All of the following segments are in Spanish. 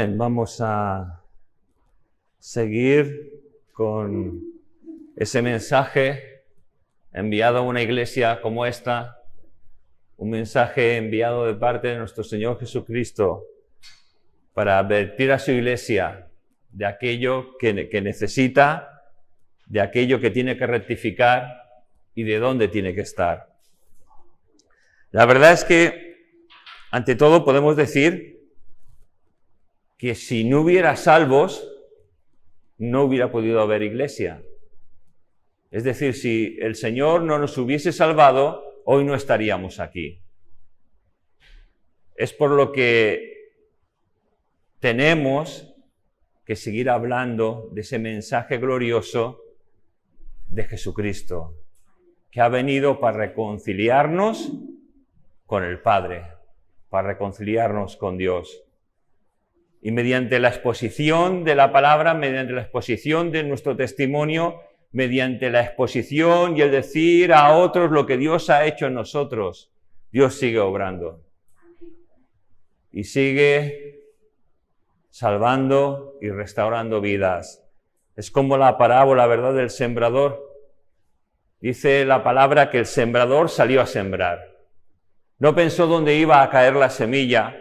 Amén. Vamos a seguir con ese mensaje enviado a una iglesia como esta, un mensaje enviado de parte de nuestro Señor Jesucristo para advertir a su iglesia de aquello que necesita, de aquello que tiene que rectificar y de dónde tiene que estar. La verdad es que, ante todo, podemos decir que si no hubiera salvos, no hubiera podido haber iglesia. Es decir, si el Señor no nos hubiese salvado, hoy no estaríamos aquí. Es por lo que tenemos que seguir hablando de ese mensaje glorioso de Jesucristo, que ha venido para reconciliarnos con el Padre, para reconciliarnos con Dios. Y mediante la exposición de la palabra, mediante la exposición de nuestro testimonio, mediante la exposición y el decir a otros lo que Dios ha hecho en nosotros, Dios sigue obrando. Y sigue salvando y restaurando vidas. Es como la parábola, ¿verdad?, del sembrador. Dice la palabra que el sembrador salió a sembrar. No pensó dónde iba a caer la semilla.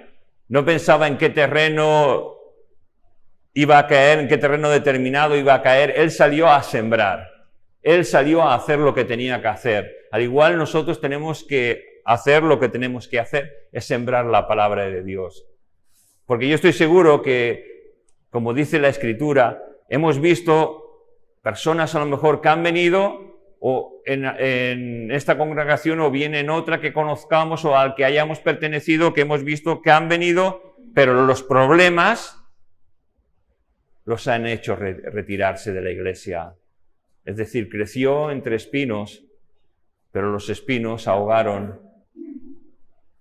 No pensaba en qué terreno iba a caer, en qué terreno determinado iba a caer. Él salió a sembrar. Él salió a hacer lo que tenía que hacer. Al igual nosotros tenemos que hacer lo que tenemos que hacer, es sembrar la palabra de Dios. Porque yo estoy seguro que, como dice la Escritura, hemos visto personas a lo mejor que han venido o en esta congregación o bien en otra que conozcamos o al que hayamos pertenecido, que hemos visto que han venido, pero los problemas los han hecho retirarse de la iglesia. Es decir, creció entre espinos, pero los espinos ahogaron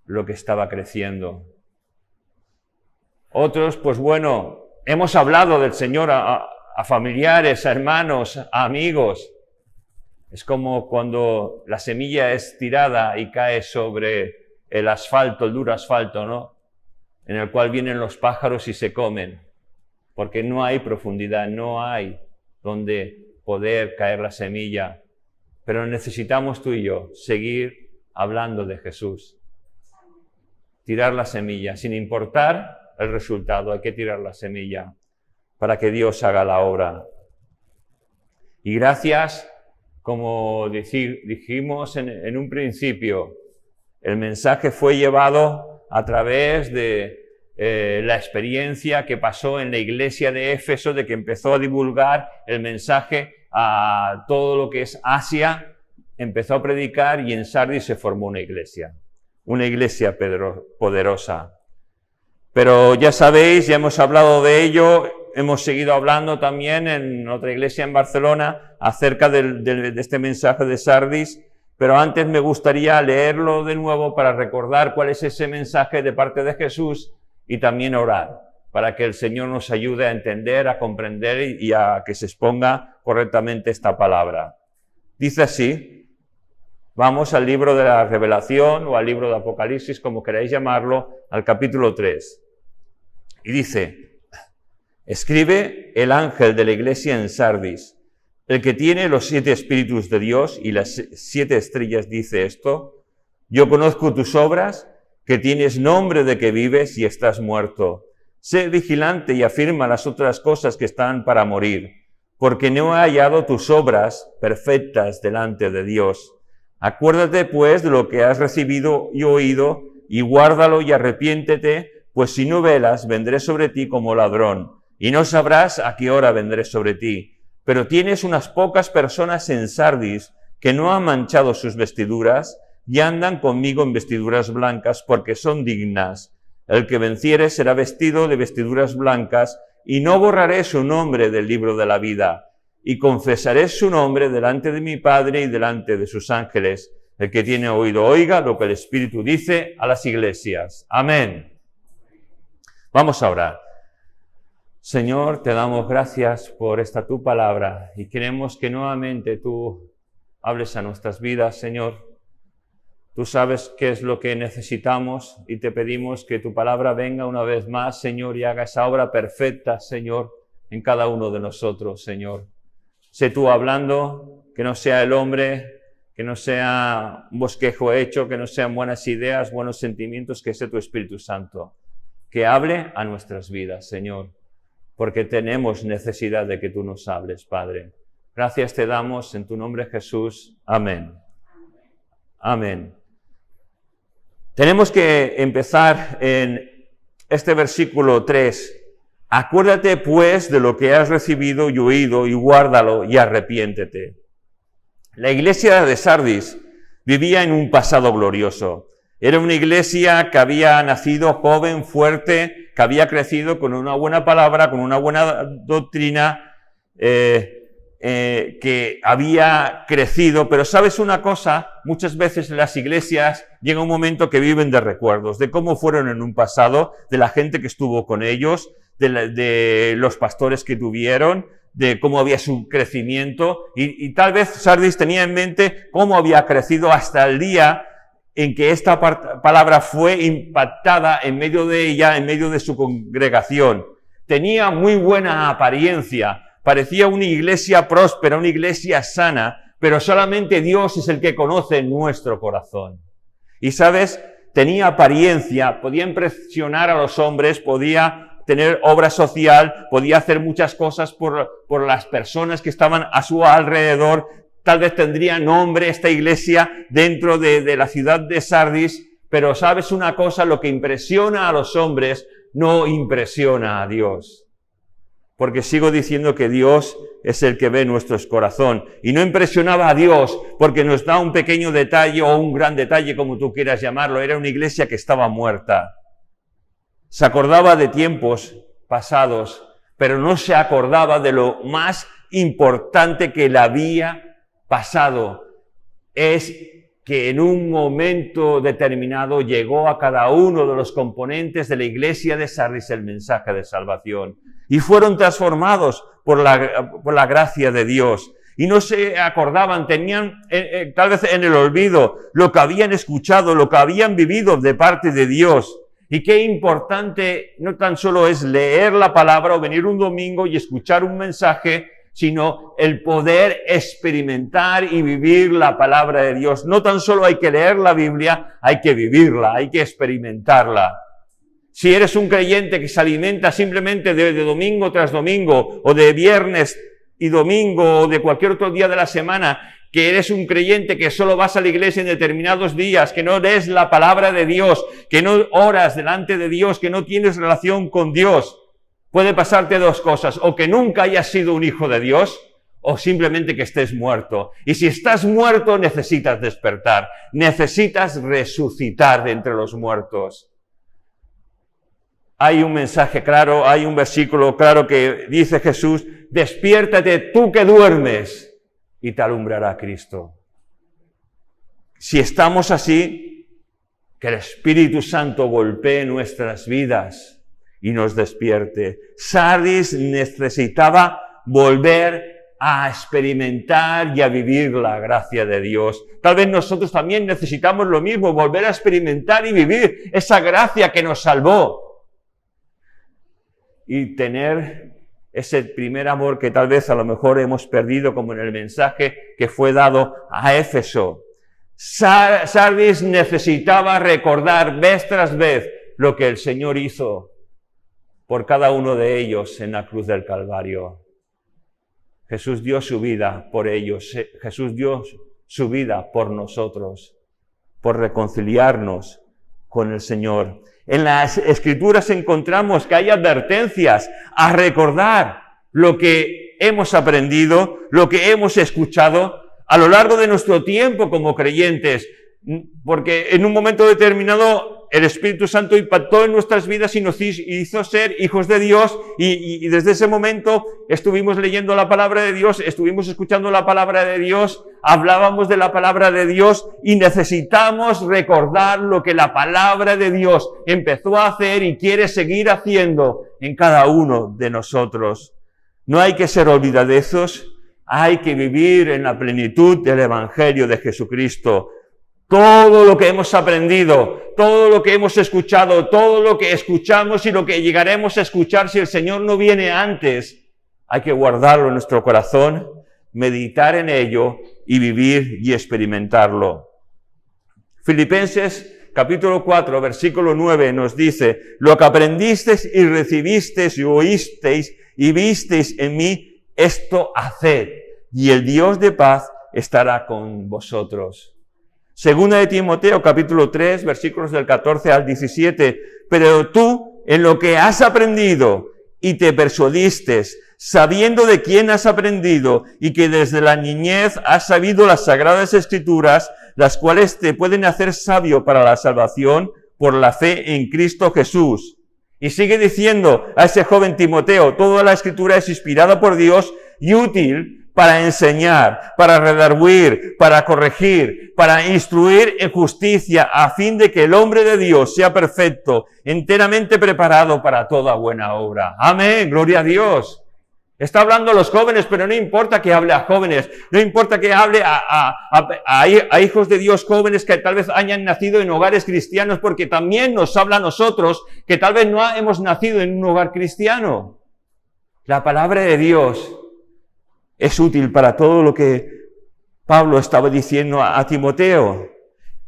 lo que estaba creciendo. Otros, pues bueno, hemos hablado del Señor a familiares, a hermanos, a amigos. Es como cuando la semilla es tirada y cae sobre el asfalto, el duro asfalto, ¿no? En el cual vienen los pájaros y se comen, porque no hay profundidad, no hay donde poder caer la semilla. Pero necesitamos tú y yo seguir hablando de Jesús. Tirar la semilla, sin importar el resultado, hay que tirar la semilla para que Dios haga la obra. Y gracias. Como dijimos en un principio, el mensaje fue llevado a través de la experiencia que pasó en la iglesia de Éfeso, de que empezó a divulgar el mensaje a todo lo que es Asia, empezó a predicar y en Sardis se formó una iglesia poderosa. Pero ya sabéis, ya hemos hablado de ello. Hemos seguido hablando también en otra iglesia en Barcelona acerca de este mensaje de Sardis, pero antes me gustaría leerlo de nuevo para recordar cuál es ese mensaje de parte de Jesús y también orar para que el Señor nos ayude a entender, a comprender y a que se exponga correctamente esta palabra. Dice así, vamos al libro de la Revelación o al libro de Apocalipsis, como queráis llamarlo, al capítulo 3. Y dice: escribe el ángel de la iglesia en Sardis, el que tiene los 7 espíritus de Dios y las 7 estrellas, dice esto: yo conozco tus obras, que tienes nombre de que vives y estás muerto. Sé vigilante y afirma las otras cosas que están para morir, porque no he hallado tus obras perfectas delante de Dios. Acuérdate pues de lo que has recibido y oído, y guárdalo y arrepiéntete, pues si no velas, vendré sobre ti como ladrón. Y no sabrás a qué hora vendré sobre ti. Pero tienes unas pocas personas en Sardis que no han manchado sus vestiduras y andan conmigo en vestiduras blancas porque son dignas. El que venciere será vestido de vestiduras blancas y no borraré su nombre del libro de la vida. Y confesaré su nombre delante de mi Padre y delante de sus ángeles. El que tiene oído oiga lo que el Espíritu dice a las iglesias. Amén. Vamos a orar. Señor, te damos gracias por esta tu palabra y queremos que nuevamente tú hables a nuestras vidas, Señor. Tú sabes qué es lo que necesitamos y te pedimos que tu palabra venga una vez más, Señor, y haga esa obra perfecta, Señor, en cada uno de nosotros, Señor. Sé tú hablando, que no sea el hombre, que no sea un bosquejo hecho, que no sean buenas ideas, buenos sentimientos, que sea tu Espíritu Santo. Que hable a nuestras vidas, Señor, porque tenemos necesidad de que tú nos hables, Padre. Gracias te damos en tu nombre, Jesús. Amén. Amén. Tenemos que empezar en este versículo 3. Acuérdate, pues, de lo que has recibido y oído, y guárdalo, y arrepiéntete. La iglesia de Sardis vivía en un pasado glorioso. Era una iglesia que había nacido joven, fuerte, que había crecido con una buena palabra, con una buena doctrina, que había crecido. Pero ¿sabes una cosa? Muchas veces en las iglesias llega un momento que viven de recuerdos, de cómo fueron en un pasado, de la gente que estuvo con ellos, de los pastores que tuvieron, de cómo había su crecimiento, y tal vez Sardis tenía en mente cómo había crecido hasta el día en que esta palabra fue impactada en medio de ella, en medio de su congregación. Tenía muy buena apariencia, parecía una iglesia próspera, una iglesia sana, pero solamente Dios es el que conoce nuestro corazón. Y sabes, tenía apariencia, podía impresionar a los hombres, podía tener obra social, podía hacer muchas cosas por las personas que estaban a su alrededor. Tal vez tendría nombre esta iglesia dentro de la ciudad de Sardis, pero ¿sabes una cosa? Lo que impresiona a los hombres no impresiona a Dios. Porque sigo diciendo que Dios es el que ve nuestros corazones. Y no impresionaba a Dios porque nos da un pequeño detalle o un gran detalle, como tú quieras llamarlo. Era una iglesia que estaba muerta. Se acordaba de tiempos pasados, pero no se acordaba de lo más importante que le había pasado. Es que en un momento determinado llegó a cada uno de los componentes de la iglesia de Sardis el mensaje de salvación. Y fueron transformados por la gracia de Dios. Y no se acordaban, tenían tal vez en el olvido lo que habían escuchado, lo que habían vivido de parte de Dios. Y qué importante no tan solo es leer la palabra o venir un domingo y escuchar un mensaje, sino el poder experimentar y vivir la palabra de Dios. No tan solo hay que leer la Biblia, hay que vivirla, hay que experimentarla. Si eres un creyente que se alimenta simplemente de domingo tras domingo, o de viernes y domingo, o de cualquier otro día de la semana, que eres un creyente que solo vas a la iglesia en determinados días, que no lees la palabra de Dios, que no oras delante de Dios, que no tienes relación con Dios, puede pasarte dos cosas: o que nunca hayas sido un hijo de Dios, o simplemente que estés muerto. Y si estás muerto, necesitas despertar, necesitas resucitar de entre los muertos. Hay un mensaje claro, hay un versículo claro que dice Jesús: despiértate tú que duermes, y te alumbrará Cristo. Si estamos así, que el Espíritu Santo golpee nuestras vidas y nos despierte. Sardis necesitaba volver a experimentar y a vivir la gracia de Dios. Tal vez nosotros también necesitamos lo mismo, volver a experimentar y vivir esa gracia que nos salvó. Y tener ese primer amor que tal vez a lo mejor hemos perdido, como en el mensaje que fue dado a Éfeso. Sardis necesitaba recordar vez tras vez lo que el Señor hizo por cada uno de ellos en la cruz del Calvario. Jesús dio su vida por ellos. Jesús dio su vida por nosotros, por reconciliarnos con el Señor. En las Escrituras encontramos que hay advertencias a recordar lo que hemos aprendido, lo que hemos escuchado a lo largo de nuestro tiempo como creyentes, porque en un momento determinado el Espíritu Santo impactó en nuestras vidas y nos hizo ser hijos de Dios, y desde ese momento estuvimos leyendo la palabra de Dios, estuvimos escuchando la palabra de Dios, hablábamos de la palabra de Dios y necesitamos recordar lo que la palabra de Dios empezó a hacer y quiere seguir haciendo en cada uno de nosotros. No hay que ser olvidadizos, hay que vivir en la plenitud del Evangelio de Jesucristo. Todo lo que hemos aprendido, todo lo que hemos escuchado, todo lo que escuchamos y lo que llegaremos a escuchar si el Señor no viene antes, hay que guardarlo en nuestro corazón, meditar en ello y vivir y experimentarlo. Filipenses capítulo 4, versículo 9 nos dice: lo que aprendisteis y recibisteis y oísteis y visteis en mí, esto haced, y el Dios de paz estará con vosotros. Segunda de Timoteo capítulo 3, versículos del 14 al 17, pero tú en lo que has aprendido y te persuadiste, sabiendo de quién has aprendido y que desde la niñez has sabido las sagradas escrituras, las cuales te pueden hacer sabio para la salvación por la fe en Cristo Jesús. Y sigue diciendo a ese joven Timoteo: toda la escritura es inspirada por Dios y útil para enseñar, para redarguir, para corregir, para instruir en justicia, a fin de que el hombre de Dios sea perfecto, enteramente preparado para toda buena obra. Amén, gloria a Dios. Está hablando a los jóvenes, pero no importa que hable a jóvenes, no importa que hable a hijos de Dios jóvenes que tal vez hayan nacido en hogares cristianos, porque también nos habla a nosotros que tal vez no hemos nacido en un hogar cristiano. La palabra de Dios es útil para todo lo que Pablo estaba diciendo a Timoteo.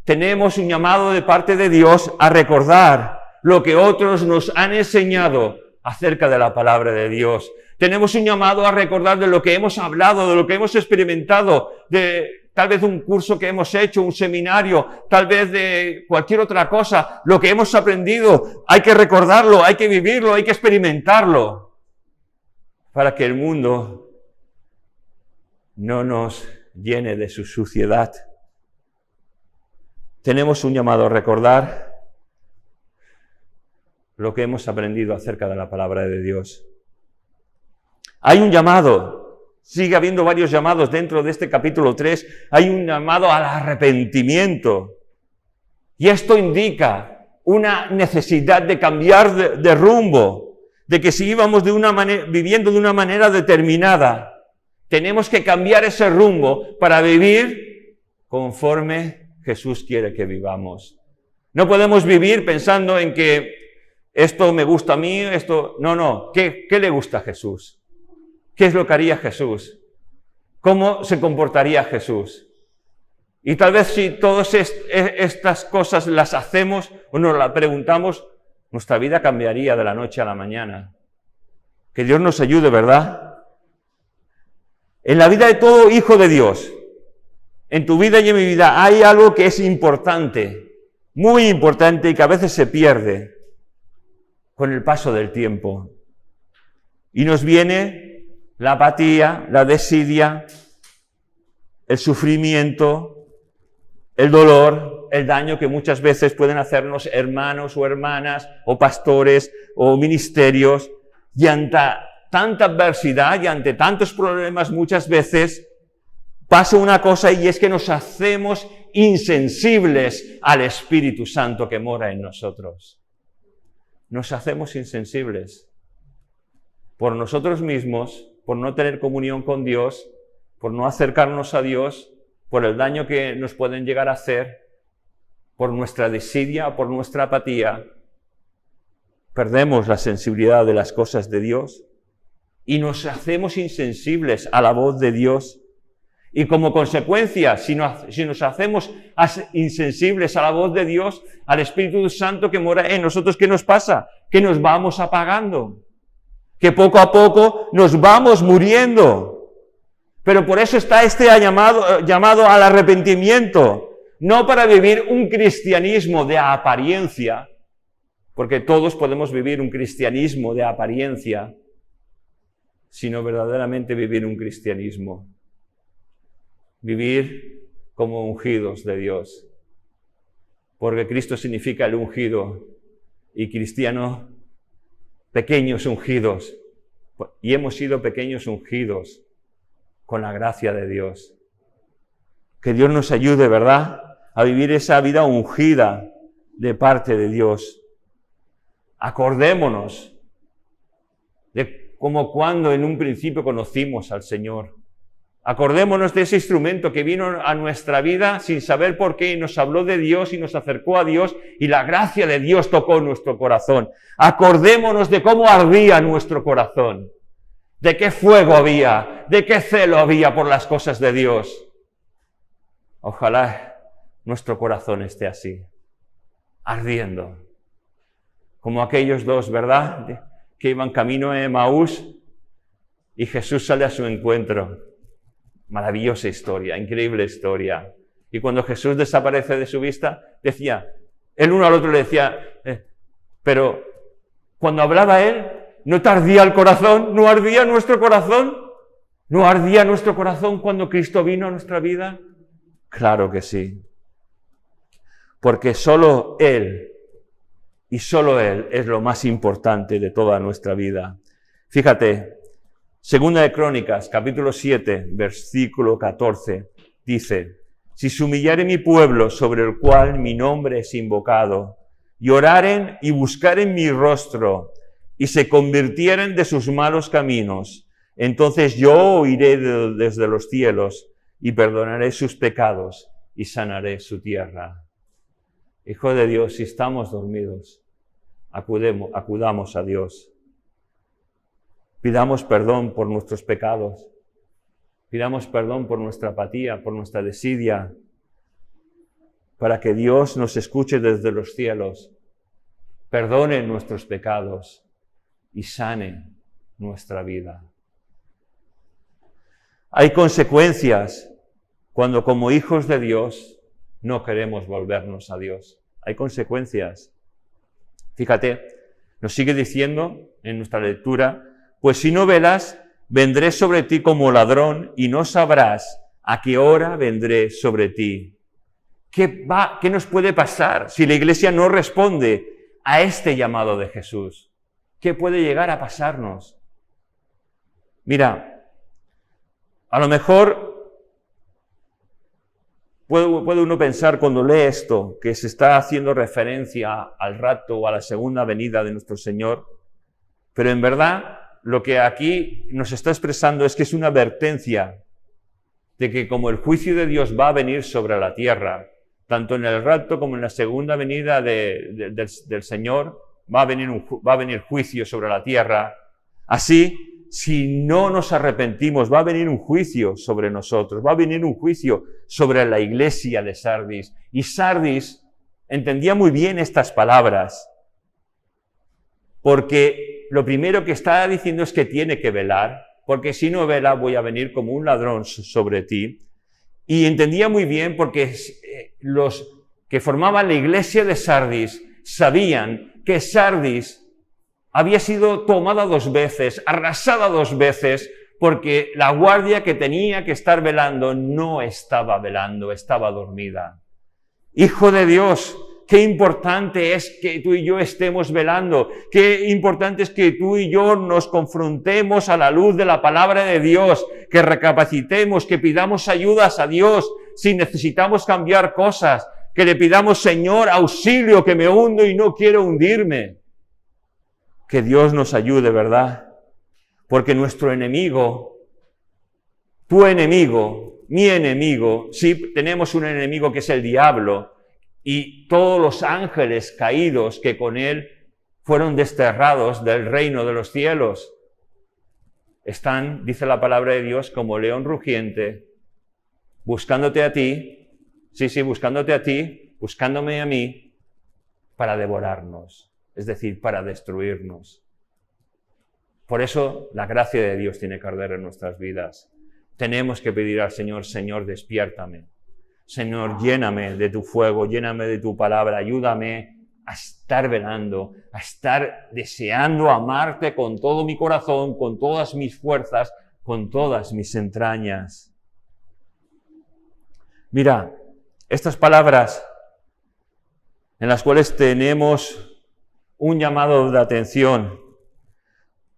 Tenemos un llamado de parte de Dios a recordar lo que otros nos han enseñado acerca de la palabra de Dios. Tenemos un llamado a recordar de lo que hemos hablado, de lo que hemos experimentado, de tal vez un curso que hemos hecho, un seminario, tal vez de cualquier otra cosa, lo que hemos aprendido. Hay que recordarlo, hay que vivirlo, hay que experimentarlo, para que el mundo no nos llene de su suciedad. Tenemos un llamado a recordar lo que hemos aprendido acerca de la palabra de Dios. Hay un llamado, sigue habiendo varios llamados dentro de este capítulo 3, hay un llamado al arrepentimiento. Y esto indica una necesidad de cambiar de rumbo, de que si íbamos viviendo de una manera determinada, tenemos que cambiar ese rumbo para vivir conforme Jesús quiere que vivamos. No podemos vivir pensando en que esto me gusta a mí, esto... No. ¿Qué le gusta a Jesús? ¿Qué es lo que haría Jesús? ¿Cómo se comportaría Jesús? Y tal vez si todas estas cosas las hacemos o nos las preguntamos, nuestra vida cambiaría de la noche a la mañana. Que Dios nos ayude, ¿verdad? En la vida de todo hijo de Dios, en tu vida y en mi vida, hay algo que es importante, muy importante, y que a veces se pierde con el paso del tiempo. Y nos viene la apatía, la desidia, el sufrimiento, el dolor, el daño que muchas veces pueden hacernos hermanos o hermanas, o pastores, o ministerios, y ante tanta adversidad y ante tantos problemas muchas veces pasa una cosa, y es que nos hacemos insensibles al Espíritu Santo que mora en nosotros. Nos hacemos insensibles por nosotros mismos, por no tener comunión con Dios, por no acercarnos a Dios, por el daño que nos pueden llegar a hacer, por nuestra desidia, por nuestra apatía. Perdemos la sensibilidad de las cosas de Dios y nos hacemos insensibles a la voz de Dios. Y como consecuencia, si nos hacemos insensibles a la voz de Dios, al Espíritu Santo que mora en nosotros, ¿qué nos pasa? Que nos vamos apagando, que poco a poco nos vamos muriendo. Pero por eso está este llamado al arrepentimiento, no para vivir un cristianismo de apariencia, porque todos podemos vivir un cristianismo de apariencia, sino verdaderamente vivir un cristianismo. Vivir como ungidos de Dios, porque Cristo significa el ungido y cristiano, pequeños ungidos, y hemos sido pequeños ungidos con la gracia de Dios. Que Dios nos ayude, ¿verdad?, a vivir esa vida ungida de parte de Dios. Acordémonos de como cuando en un principio conocimos al Señor. Acordémonos de ese instrumento que vino a nuestra vida sin saber por qué y nos habló de Dios y nos acercó a Dios y la gracia de Dios tocó nuestro corazón. Acordémonos de cómo ardía nuestro corazón, de qué fuego había, de qué celo había por las cosas de Dios. Ojalá nuestro corazón esté así, ardiendo, como aquellos dos, ¿verdad?, que iban camino a Emaús y Jesús sale a su encuentro. Maravillosa historia, increíble historia. Y cuando Jesús desaparece de su vista, decía, el uno al otro le decía, pero cuando hablaba él, ¿no te ardía el corazón? ¿No ardía nuestro corazón? ¿No ardía nuestro corazón cuando Cristo vino a nuestra vida? Claro que sí. Porque solo Él, y solo Él, es lo más importante de toda nuestra vida. Fíjate, Segunda de Crónicas, capítulo 7, versículo 14, dice, si se humillare mi pueblo sobre el cual mi nombre es invocado, y oraren y buscaren mi rostro, y se convirtieren de sus malos caminos, entonces yo oiré desde los cielos, y perdonaré sus pecados, y sanaré su tierra. Hijo de Dios, si estamos dormidos, acudamos a Dios. Pidamos perdón por nuestros pecados. Pidamos perdón por nuestra apatía, por nuestra desidia, para que Dios nos escuche desde los cielos, perdone nuestros pecados y sane nuestra vida. Hay consecuencias cuando como hijos de Dios no queremos volvernos a Dios. Hay consecuencias. Fíjate, nos sigue diciendo en nuestra lectura, pues si no velas, vendré sobre ti como ladrón y no sabrás a qué hora vendré sobre ti. ¿Qué nos puede pasar si la Iglesia no responde a este llamado de Jesús? ¿Qué puede llegar a pasarnos? Mira, a lo mejor puede uno pensar cuando lee esto que se está haciendo referencia al rapto o a la segunda venida de nuestro Señor, pero en verdad lo que aquí nos está expresando es que es una advertencia de que como el juicio de Dios va a venir sobre la tierra, tanto en el rapto como en la segunda venida del Señor, va a venir juicio sobre la tierra. Así, si no nos arrepentimos, va a venir un juicio sobre nosotros, va a venir un juicio sobre la iglesia de Sardis. Y Sardis entendía muy bien estas palabras, porque lo primero que está diciendo es que tiene que velar, porque si no vela voy a venir como un ladrón sobre ti. Y entendía muy bien porque los que formaban la iglesia de Sardis sabían que Sardis había sido tomada 2 veces, arrasada 2 veces, porque la guardia que tenía que estar velando no estaba velando, estaba dormida. Hijo de Dios, qué importante es que tú y yo estemos velando, qué importante es que tú y yo nos confrontemos a la luz de la palabra de Dios, que recapacitemos, que pidamos ayudas a Dios si necesitamos cambiar cosas, que le pidamos, Señor, auxilio, que me hundo y no quiero hundirme. Que Dios nos ayude, ¿verdad? Porque nuestro enemigo, tu enemigo, mi enemigo, sí, tenemos un enemigo que es el diablo, y todos los ángeles caídos que con él fueron desterrados del reino de los cielos. Están, dice la palabra de Dios, como león rugiente, buscándote a ti, buscándote a ti, buscándome a mí, para devorarnos, es decir, para destruirnos. Por eso la gracia de Dios tiene que arder en nuestras vidas. Tenemos que pedir al Señor, Señor, despiértame. Señor, lléname de tu fuego, lléname de tu palabra, ayúdame a estar velando, a estar deseando amarte con todo mi corazón, con todas mis fuerzas, con todas mis entrañas. Mira, estas palabras en las cuales tenemos un llamado de atención,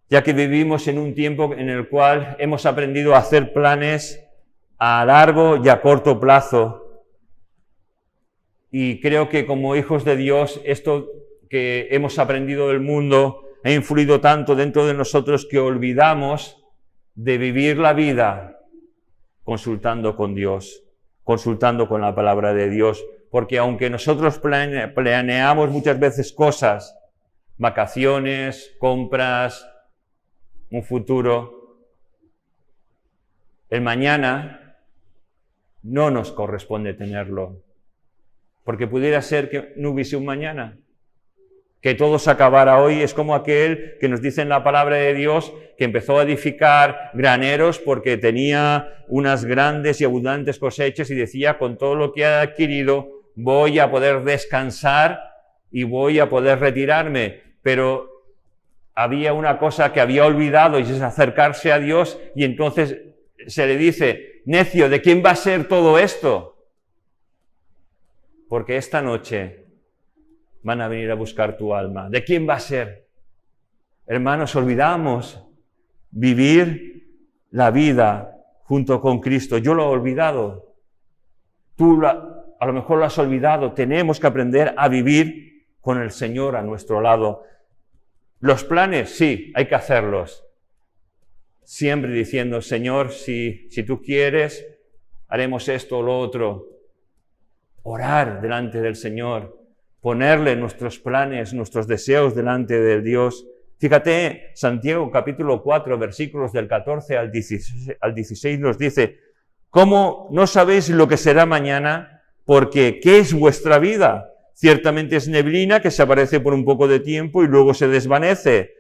ya que vivimos en un tiempo en el cual hemos aprendido a hacer planes a largo y a corto plazo. Y creo que como hijos de Dios, esto que hemos aprendido del mundo ha influido tanto dentro de nosotros que olvidamos de vivir la vida consultando con Dios, consultando con la palabra de Dios, porque aunque nosotros planeamos muchas veces cosas, vacaciones, compras, un futuro, el mañana no nos corresponde tenerlo, porque pudiera ser que no hubiese un mañana, que todo se acabara hoy. Es como aquel que nos dice en la palabra de Dios que empezó a edificar graneros porque tenía unas grandes y abundantes cosechas y decía, con todo lo que ha adquirido voy a poder descansar y voy a poder retirarme, pero había una cosa que había olvidado y es acercarse a Dios, y entonces se le dice, necio, ¿de quién va a ser todo esto? Porque esta noche van a venir a buscar tu alma. ¿De quién va a ser? Hermanos, olvidamos vivir la vida junto con Cristo. Yo lo he olvidado. Tú a lo mejor lo has olvidado. Tenemos que aprender a vivir con el Señor a nuestro lado. Los planes, sí, hay que hacerlos. Siempre diciendo, Señor, si tú quieres, haremos esto o lo otro. Orar delante del Señor. Ponerle nuestros planes, nuestros deseos delante de Dios. Fíjate, Santiago capítulo 4, versículos del 14 al 16 nos dice, ¿cómo no sabéis lo que será mañana? Porque ¿qué es vuestra vida? Ciertamente es neblina que se aparece por un poco de tiempo y luego se desvanece.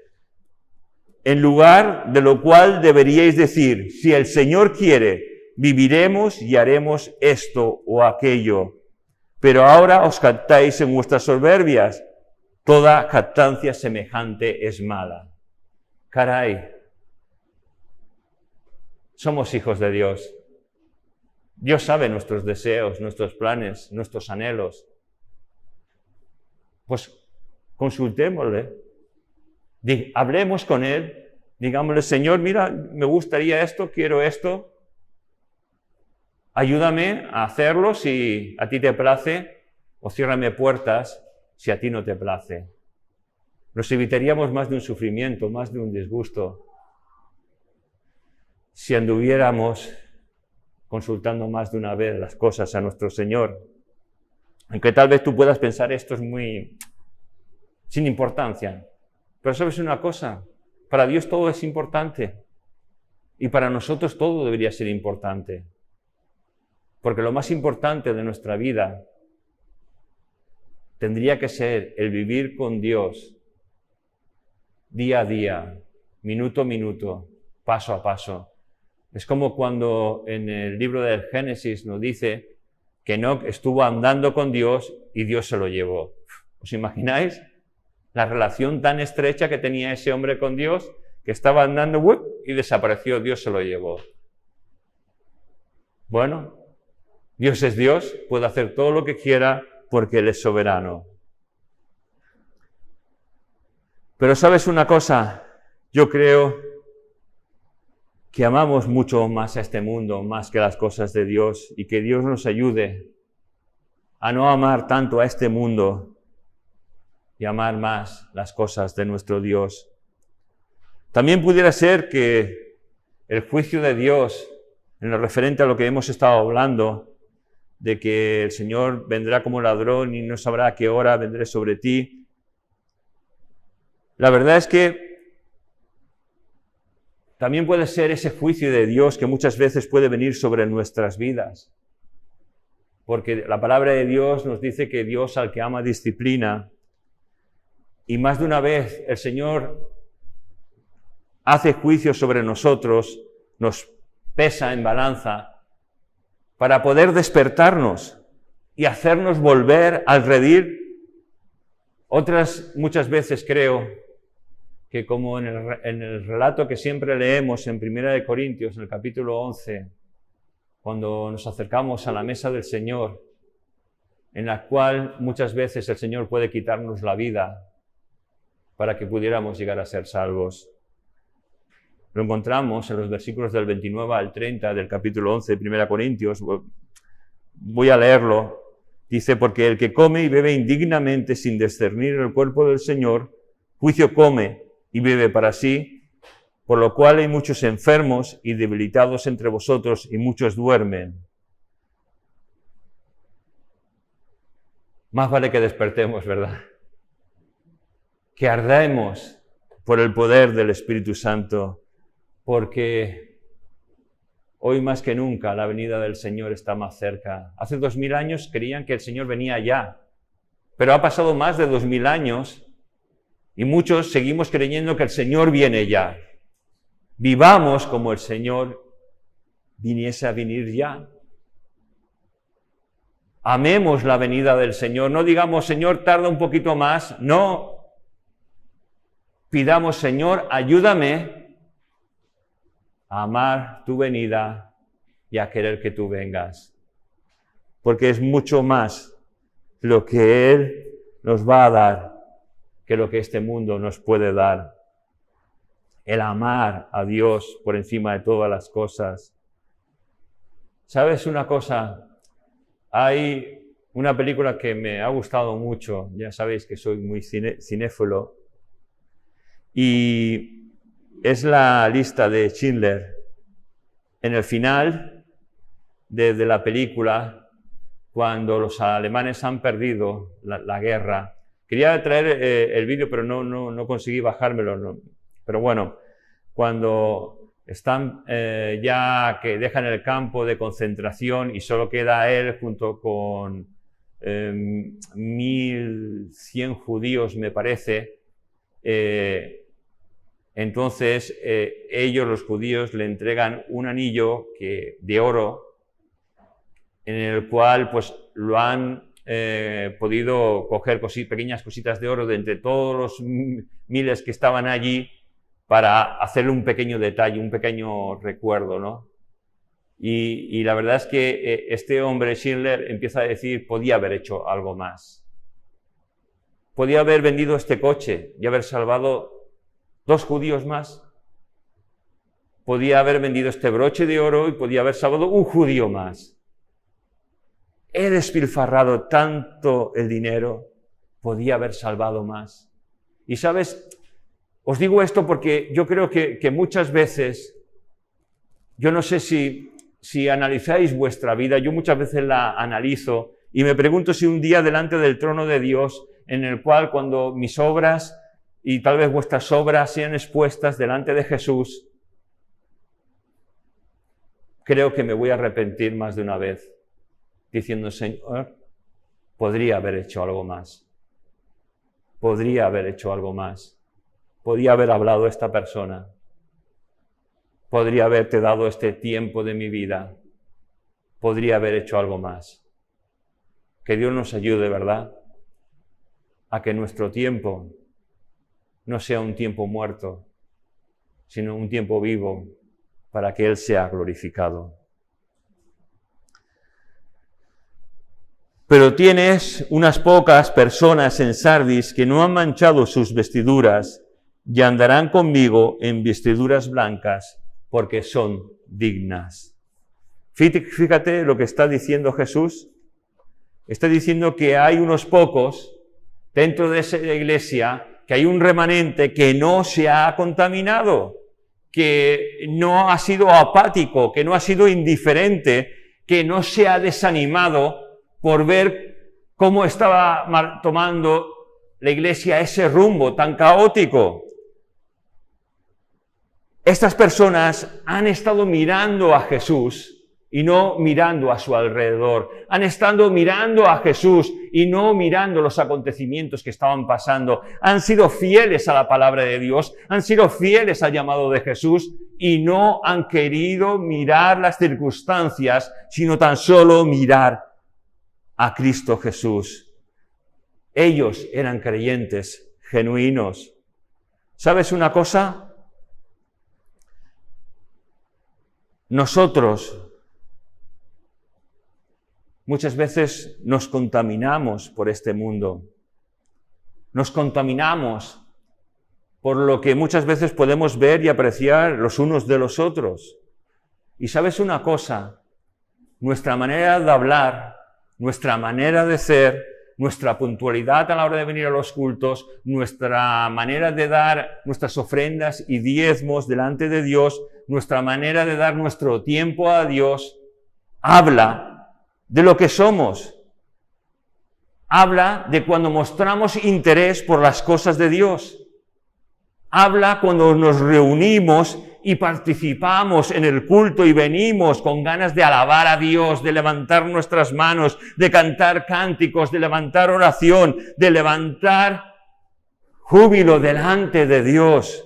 En lugar de lo cual deberíais decir, si el Señor quiere, viviremos y haremos esto o aquello. Pero ahora os jactáis en vuestras soberbias. Toda jactancia semejante es mala. Caray, somos hijos de Dios. Dios sabe nuestros deseos, nuestros planes, nuestros anhelos. Pues consultémosle, hablemos con Él, digámosle, Señor, mira, me gustaría esto, quiero esto. Ayúdame a hacerlo si a ti te place, o ciérrame puertas si a ti no te place. Nos evitaríamos más de un sufrimiento, más de un disgusto, si anduviéramos consultando más de una vez las cosas a nuestro Señor. Aunque tal vez tú puedas pensar esto es muy sin importancia. Pero ¿sabes una cosa? Para Dios todo es importante. Y para nosotros todo debería ser importante. Porque lo más importante de nuestra vida tendría que ser el vivir con Dios día a día, minuto a minuto, paso a paso. Es como cuando en el libro del Génesis nos dice que Enoc estuvo andando con Dios y Dios se lo llevó. ¿Os imagináis la relación tan estrecha que tenía ese hombre con Dios? Que estaba andando y desapareció, Dios se lo llevó. Bueno, Dios es Dios, puede hacer todo lo que quiera porque Él es soberano. Pero ¿sabes una cosa? Yo creo que amamos mucho más a este mundo, más que las cosas de Dios, y que Dios nos ayude a no amar tanto a este mundo y amar más las cosas de nuestro Dios. También pudiera ser que el juicio de Dios, en lo referente a lo que hemos estado hablando, de que el Señor vendrá como ladrón y no sabrá a qué hora vendré sobre ti. La verdad es que también puede ser ese juicio de Dios que muchas veces puede venir sobre nuestras vidas. Porque la palabra de Dios nos dice que Dios al que ama disciplina. Y más de una vez el Señor hace juicio sobre nosotros, nos pesa en balanza, para poder despertarnos y hacernos volver al redil. Otras muchas veces creo que como en el relato que siempre leemos en 1 Corintios, en el capítulo 11, cuando nos acercamos a la mesa del Señor, en la cual muchas veces el Señor puede quitarnos la vida para que pudiéramos llegar a ser salvos. Lo encontramos en los versículos del 29 al 30 del capítulo 11 de 1 Corintios. Voy a leerlo. Dice, porque el que come y bebe indignamente sin discernir el cuerpo del Señor, juicio come y bebe para sí, por lo cual hay muchos enfermos y debilitados entre vosotros y muchos duermen. Más vale que despertemos, ¿verdad? Que ardemos por el poder del Espíritu Santo, porque hoy más que nunca la venida del Señor está más cerca. Hace 2000 años creían que el Señor venía ya, pero ha pasado más de 2000 años y muchos seguimos creyendo que el Señor viene ya. Vivamos como el Señor viniese a venir ya. Amemos la venida del Señor. No digamos, Señor, tarda un poquito más. No. Pidamos, Señor, ayúdame a amar tu venida y a querer que tú vengas. Porque es mucho más lo que Él nos va a dar que lo que este mundo nos puede dar. El amar a Dios por encima de todas las cosas. ¿Sabes una cosa? Hay una película que me ha gustado mucho, ya sabéis que soy muy cinéfilo, y es la lista de Schindler. En el final de la película, cuando los alemanes han perdido la guerra, quería traer el vídeo, pero no conseguí bajármelo, no. Pero bueno, cuando están ya que dejan el campo de concentración y solo queda él junto con 1100 judíos, me parece, entonces ellos, los judíos, le entregan un anillo de oro en el cual pues lo han podido coger pequeñas cositas de oro de entre todos los miles que estaban allí, para hacerle un pequeño detalle, un pequeño recuerdo, ¿no? Y la verdad es que este hombre, Schindler, empieza a decir, podía haber hecho algo más. Podía haber vendido este coche y haber salvado 2 judíos más. Podía haber vendido este broche de oro y podía haber salvado un judío más. He despilfarrado tanto el dinero, podía haber salvado más. Y ¿sabes? Os digo esto porque yo creo que muchas veces, yo no sé si analizáis vuestra vida, yo muchas veces la analizo y me pregunto si un día delante del trono de Dios, en el cual cuando mis obras y tal vez vuestras obras sean expuestas delante de Jesús, creo que me voy a arrepentir más de una vez, diciendo, Señor, podría haber hecho algo más. Podría haber hecho algo más. Podría haber hablado a esta persona. Podría haberte dado este tiempo de mi vida. Podría haber hecho algo más. Que Dios nos ayude, ¿verdad? A que nuestro tiempo no sea un tiempo muerto, sino un tiempo vivo para que Él sea glorificado. Pero tienes unas pocas personas en Sardis que no han manchado sus vestiduras y andarán conmigo en vestiduras blancas porque son dignas. Fíjate lo que está diciendo Jesús. Está diciendo que hay unos pocos dentro de esa iglesia, que hay un remanente que no se ha contaminado, que no ha sido apático, que no ha sido indiferente, que no se ha desanimado por ver cómo estaba tomando la iglesia ese rumbo tan caótico. Estas personas han estado mirando a Jesús y no mirando a su alrededor. Han estado mirando a Jesús y no mirando los acontecimientos que estaban pasando. Han sido fieles a la palabra de Dios, han sido fieles al llamado de Jesús y no han querido mirar las circunstancias, sino tan solo mirar a Cristo Jesús. Ellos eran creyentes genuinos. ¿Sabes una cosa? Nosotros muchas veces nos contaminamos por este mundo. Nos contaminamos por lo que muchas veces podemos ver y apreciar los unos de los otros. Y ¿sabes una cosa? Nuestra manera de hablar, nuestra manera de ser, nuestra puntualidad a la hora de venir a los cultos, nuestra manera de dar nuestras ofrendas y diezmos delante de Dios, nuestra manera de dar nuestro tiempo a Dios, habla de lo que somos. Habla de cuando mostramos interés por las cosas de Dios. Habla cuando nos reunimos y participamos en el culto y venimos con ganas de alabar a Dios, de levantar nuestras manos, de cantar cánticos, de levantar oración, de levantar júbilo delante de Dios.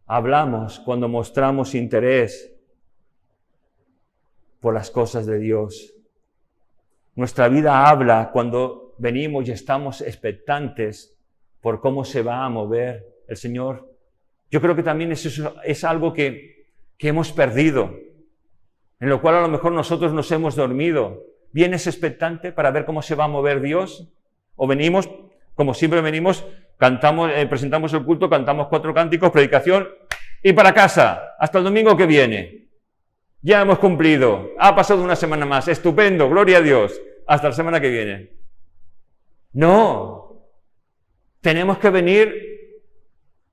Hablamos cuando mostramos interés por las cosas de Dios. Nuestra vida habla cuando venimos y estamos expectantes por cómo se va a mover el Señor. Yo creo que también es algo que hemos perdido, en lo cual a lo mejor nosotros nos hemos dormido. ¿Vienes expectante para ver cómo se va a mover Dios? ¿O venimos, como siempre venimos, cantamos, presentamos el culto, cantamos 4 cánticos, predicación y para casa, hasta el domingo que viene? Ya hemos cumplido, ha pasado una semana más, estupendo, gloria a Dios, hasta la semana que viene. No, tenemos que venir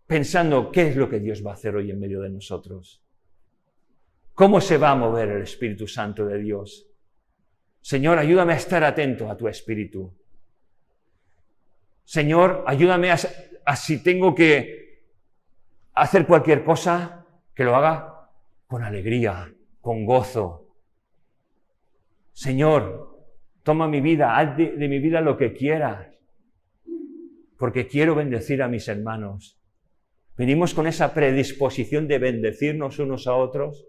pensando qué es lo que Dios va a hacer hoy en medio de nosotros. ¿Cómo se va a mover el Espíritu Santo de Dios? Señor, ayúdame a estar atento a tu Espíritu. Señor, ayúdame a si tengo que hacer cualquier cosa, que lo haga con alegría, con gozo. Señor, toma mi vida, haz de mi vida lo que quieras, porque quiero bendecir a mis hermanos. Venimos con esa predisposición de bendecirnos unos a otros,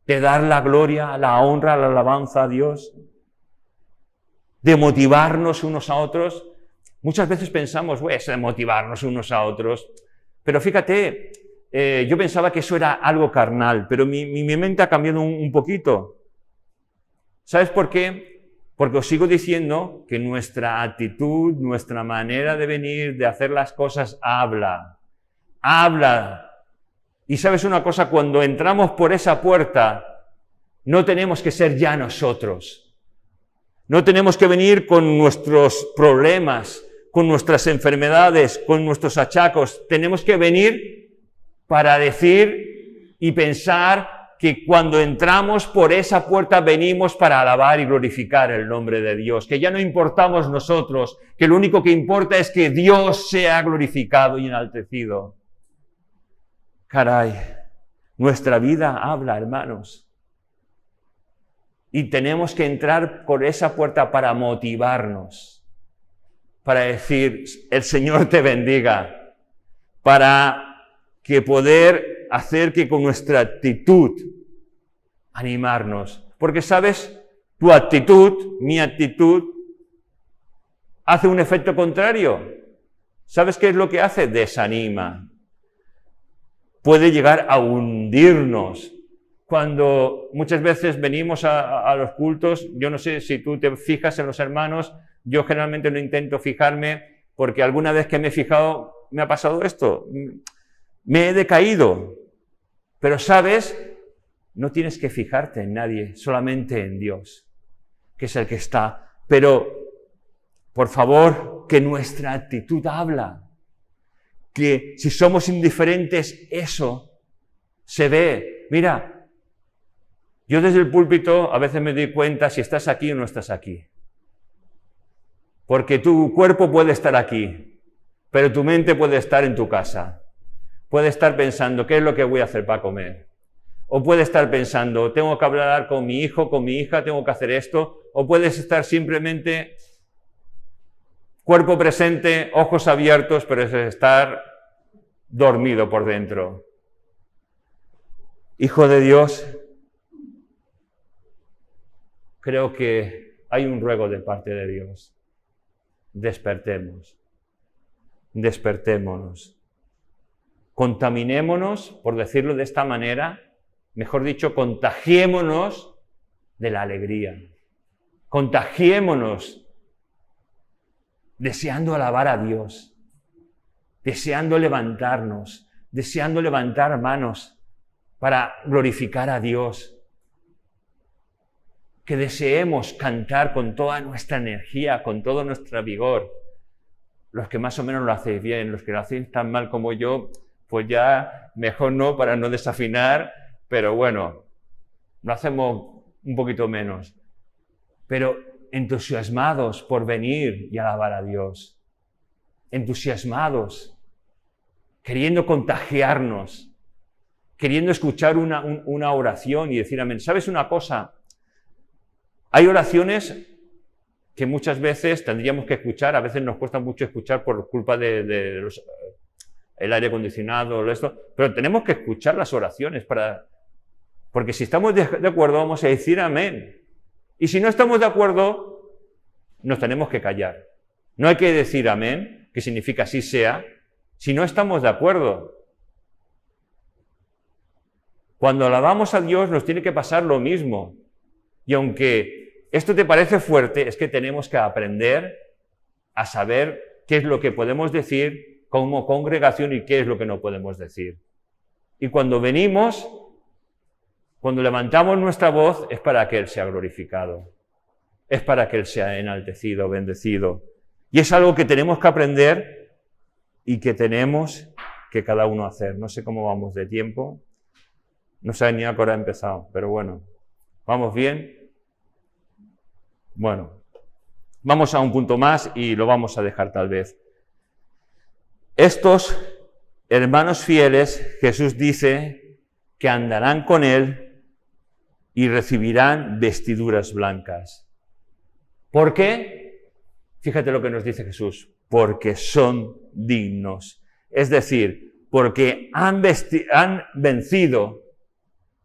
de dar la gloria, la honra, la alabanza a Dios, de motivarnos unos a otros. Muchas veces pensamos, eso de motivarnos unos a otros, pero fíjate, yo pensaba que eso era algo carnal, pero mi mente ha cambiado un poquito. ¿Sabes por qué? Porque os sigo diciendo que nuestra actitud, nuestra manera de venir, de hacer las cosas, habla. Y sabes una cosa, cuando entramos por esa puerta, no tenemos que ser ya nosotros. No tenemos que venir con nuestros problemas, con nuestras enfermedades, con nuestros achacos. Tenemos que venir para decir y pensar que cuando entramos por esa puerta venimos para alabar y glorificar el nombre de Dios, que ya no importamos nosotros, que lo único que importa es que Dios sea glorificado y enaltecido. Caray, nuestra vida habla, hermanos. Y tenemos que entrar por esa puerta para motivarnos, para decir, el Señor te bendiga, para que poder hacer que con nuestra actitud animarnos. Porque, ¿sabes? Tu actitud, mi actitud, hace un efecto contrario. ¿Sabes qué es lo que hace? Desanima. Puede llegar a hundirnos. Cuando muchas veces venimos a los cultos, yo no sé si tú te fijas en los hermanos, yo generalmente no intento fijarme, porque alguna vez que me he fijado, me ha pasado esto. Me he decaído, pero ¿sabes? No tienes que fijarte en nadie, solamente en Dios, que es el que está. Pero, por favor, que nuestra actitud habla, que si somos indiferentes, eso se ve. Mira, yo desde el púlpito a veces me doy cuenta si estás aquí o no estás aquí. Porque tu cuerpo puede estar aquí, pero tu mente puede estar en tu casa. Puede estar pensando, ¿qué es lo que voy a hacer para comer? O puede estar pensando, tengo que hablar con mi hijo, con mi hija, tengo que hacer esto. O puedes estar simplemente cuerpo presente, ojos abiertos, pero es estar dormido por dentro. Hijo de Dios, creo que hay un ruego de parte de Dios. Despertemos. Despertémonos. Contaminémonos, por decirlo de esta manera, mejor dicho, contagiémonos de la alegría. Contagiémonos deseando alabar a Dios, deseando levantarnos, deseando levantar manos para glorificar a Dios. que deseemos cantar con toda nuestra energía, con todo nuestro vigor. Los que más o menos lo hacéis bien, los que lo hacéis tan mal como yo, pues ya mejor no para no desafinar, pero bueno, lo hacemos un poquito menos. Pero entusiasmados por venir y alabar a Dios. Entusiasmados, queriendo contagiarnos, queriendo escuchar una oración y decir amén. ¿Sabes una cosa? Hay oraciones que muchas veces tendríamos que escuchar, a veces nos cuesta mucho escuchar por culpa de el aire acondicionado, esto, pero tenemos que escuchar las oraciones porque si estamos de acuerdo vamos a decir amén. Y si no estamos de acuerdo, nos tenemos que callar. No hay que decir amén, que significa así sea, si no estamos de acuerdo. Cuando alabamos a Dios nos tiene que pasar lo mismo. Y aunque esto te parece fuerte, es que tenemos que aprender a saber qué es lo que podemos decir como congregación y qué es lo que no podemos decir. Y cuando venimos, cuando levantamos nuestra voz, es para que Él sea glorificado. Es para que Él sea enaltecido, bendecido. Y es algo que tenemos que aprender y que tenemos que cada uno hacer. No sé cómo vamos de tiempo. No sé ni a qué hora he empezado, pero bueno. ¿Vamos bien? Bueno, vamos a un punto más y lo vamos a dejar tal vez. Estos hermanos fieles, Jesús dice que andarán con Él y recibirán vestiduras blancas. ¿Por qué? Fíjate lo que nos dice Jesús. Porque son dignos. Es decir, porque han vencido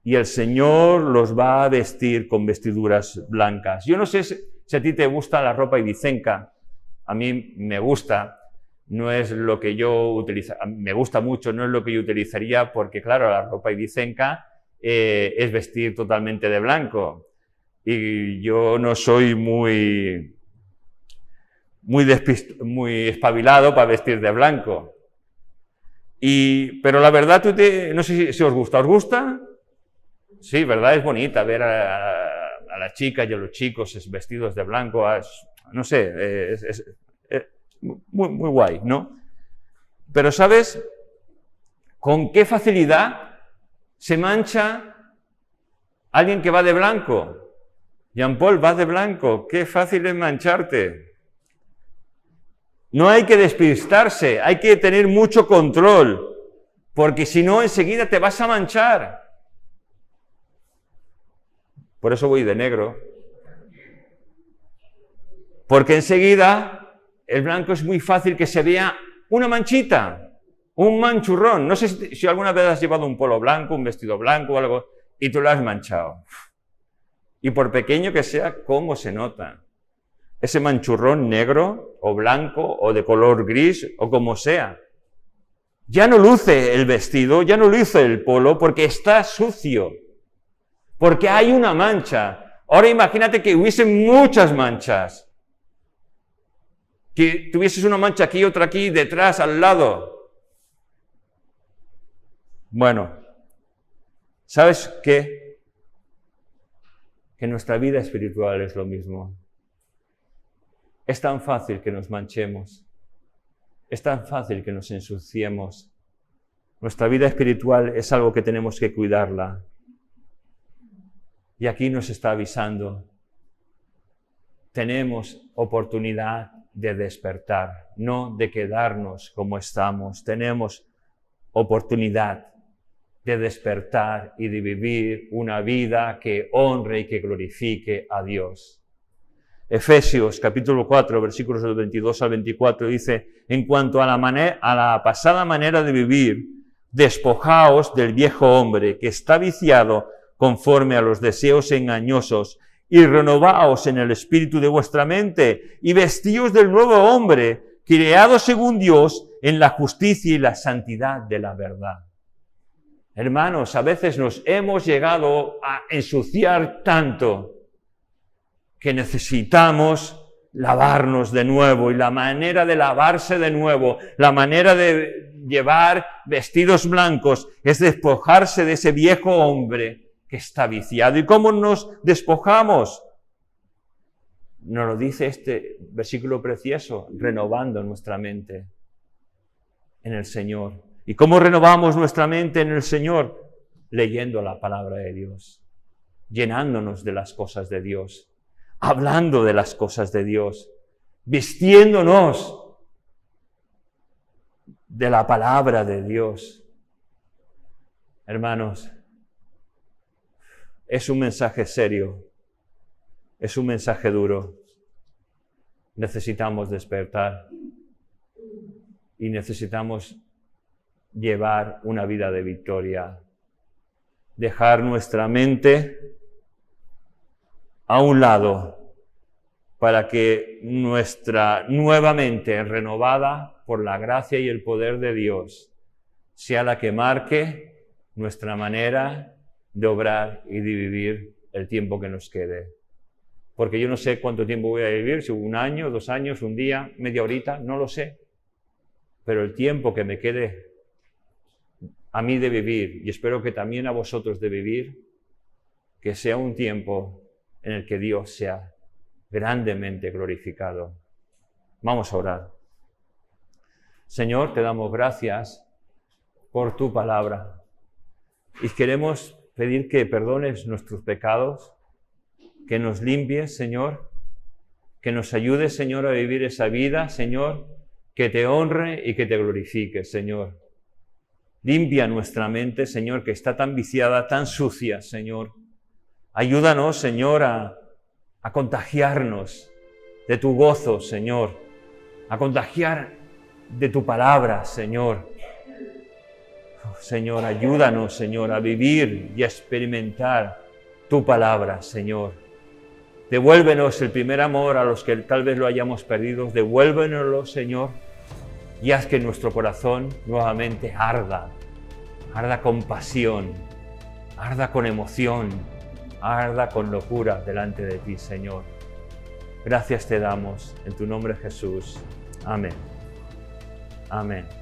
y el Señor los va a vestir con vestiduras blancas. Yo no sé si a ti te gusta la ropa ibicenca. A mí me gusta. No es lo que yo utilizo. Me gusta mucho, no es lo que yo utilizaría porque, claro, la ropa ibicenca es vestir totalmente de blanco. Y yo no soy muy espabilado para vestir de blanco. Pero la verdad, no sé si os gusta. ¿Os gusta? Sí, ¿verdad? Es bonita ver a las chicas y a los chicos vestidos de blanco. No sé, es muy guay, ¿no? Pero ¿sabes con qué facilidad se mancha alguien que va de blanco? Jean-Paul va de blanco. Qué fácil es mancharte. No hay que despistarse, hay que tener mucho control, porque si no, enseguida te vas a manchar. Por eso voy de negro. Porque enseguida el blanco es muy fácil que se vea una manchita, un manchurrón. No sé si alguna vez has llevado un polo blanco, un vestido blanco o algo, y tú lo has manchado. Y por pequeño que sea, ¿cómo se nota? Ese manchurrón negro o blanco o de color gris o como sea. Ya no luce el vestido, ya no luce el polo porque está sucio. Porque hay una mancha. Ahora imagínate que hubiese muchas manchas. Que tuvieses una mancha aquí, otra aquí, detrás, al lado. Bueno, ¿sabes qué? Que nuestra vida espiritual es lo mismo. Es tan fácil que nos manchemos. Es tan fácil que nos ensuciemos. Nuestra vida espiritual es algo que tenemos que cuidarla. Y aquí nos está avisando. Tenemos oportunidad de despertar, no de quedarnos como estamos. Tenemos oportunidad de despertar y de vivir una vida que honre y que glorifique a Dios. Efesios capítulo 4, versículos del 22 al 24 dice: en cuanto a la pasada manera de vivir, despojaos del viejo hombre que está viciado conforme a los deseos engañosos, y renovaos en el espíritu de vuestra mente, y vestíos del nuevo hombre, creado según Dios en la justicia y la santidad de la verdad. Hermanos, a veces nos hemos llegado a ensuciar tanto que necesitamos lavarnos de nuevo, y la manera de lavarse de nuevo, la manera de llevar vestidos blancos es despojarse de ese viejo hombre que está viciado. ¿Y cómo nos despojamos? Nos lo dice este versículo precioso, renovando nuestra mente en el Señor. ¿Y cómo renovamos nuestra mente en el Señor? Leyendo la palabra de Dios, llenándonos de las cosas de Dios, hablando de las cosas de Dios, vistiéndonos de la palabra de Dios. Hermanos, es un mensaje serio, es un mensaje duro. Necesitamos despertar y necesitamos llevar una vida de victoria. Dejar nuestra mente a un lado para que nuestra nueva mente, renovada por la gracia y el poder de Dios, sea la que marque nuestra manera de obrar y de vivir el tiempo que nos quede. Porque yo no sé cuánto tiempo voy a vivir, si 1 año, 2 años, 1 día, media horita, no lo sé. Pero el tiempo que me quede a mí de vivir, y espero que también a vosotros de vivir, que sea un tiempo en el que Dios sea grandemente glorificado. Vamos a orar. Señor, te damos gracias por tu palabra y queremos pedir que perdones nuestros pecados, que nos limpies, Señor, que nos ayudes, Señor, a vivir esa vida, Señor, que te honre y que te glorifique, Señor. Limpia nuestra mente, Señor, que está tan viciada, tan sucia, Señor. Ayúdanos, Señor, a contagiarnos de tu gozo, Señor, a contagiar de tu palabra, Señor. Oh, Señor, ayúdanos, Señor, a vivir y a experimentar tu palabra, Señor. Devuélvenos el primer amor a los que tal vez lo hayamos perdido. Devuélvenoslo, Señor, y haz que nuestro corazón nuevamente arda con pasión, arda con emoción, arda con locura delante de ti, Señor. Gracias te damos en tu nombre, Jesús. Amén. Amén.